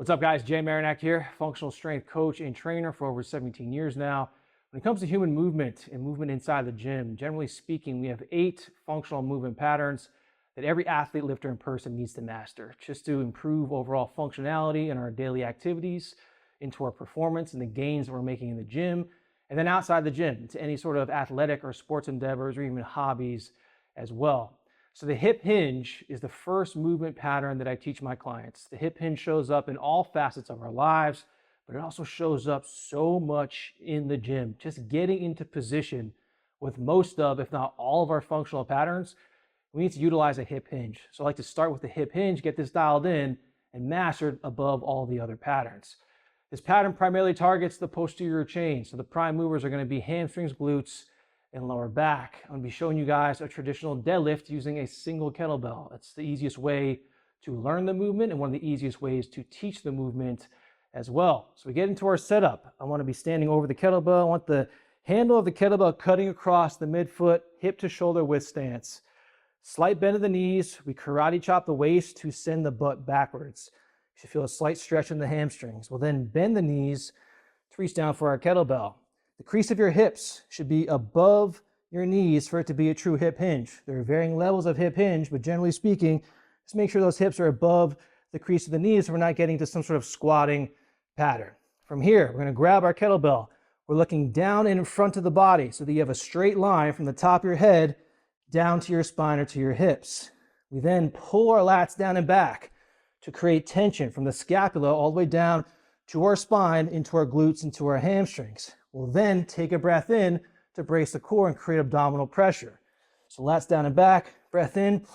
What's up, guys? Jay Marinak here, functional strength coach and trainer for over 17 years now. When it comes to human movement and movement inside the gym, generally speaking, we have 8 functional movement patterns that every athlete, lifter, and person needs to master just to improve overall functionality in our daily activities, into our performance and the gains that we're making in the gym, and then outside the gym, to any sort of athletic or sports endeavors or even hobbies as well. So the hip hinge is the first movement pattern that I teach my clients. The hip hinge shows up in all facets of our lives, but it also shows up so much in the gym. Just getting into position with most of, if not all of our functional patterns, we need to utilize a hip hinge. So I like to start with the hip hinge, get this dialed in, and master it above all the other patterns. This pattern primarily targets the posterior chain. So the prime movers are going to be hamstrings, glutes, and lower back. I'm going to be showing you guys a traditional deadlift using a single kettlebell. That's the easiest way to learn the movement and one of the easiest ways to teach the movement as well. So we get into our setup. I want to be standing over the kettlebell. I want the handle of the kettlebell cutting across the midfoot, hip to shoulder width stance. Slight bend of the knees. We karate chop the waist to send the butt backwards. You should feel a slight stretch in the hamstrings. We'll then bend the knees to reach down for our kettlebell. The crease of your hips should be above your knees for it to be a true hip hinge. There are varying levels of hip hinge, but generally speaking, just make sure those hips are above the crease of the knees so we're not getting to some sort of squatting pattern. From here, we're going to grab our kettlebell. We're looking down and in front of the body so that you have a straight line from the top of your head down to your spine or to your hips. We then pull our lats down and back to create tension from the scapula all the way down to our spine, into our glutes, into our hamstrings. We'll then take a breath in to brace the core and create abdominal pressure. So lats down and back, breath in,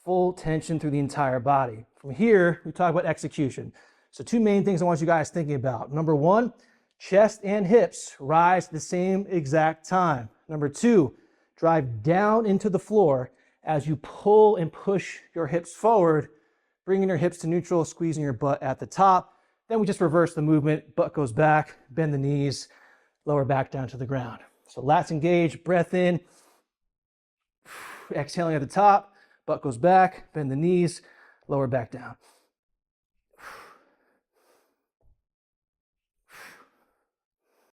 full tension through the entire body. From here, we talk about execution. So 2 main things I want you guys thinking about. Number 1, chest and hips rise at the same exact time. Number 2, drive down into the floor as you pull and push your hips forward, bringing your hips to neutral, squeezing your butt at the top. Then we just reverse the movement, butt goes back, bend the knees, lower back down to the ground. So lats engage, breath in, exhaling at the top, butt goes back, bend the knees, lower back down.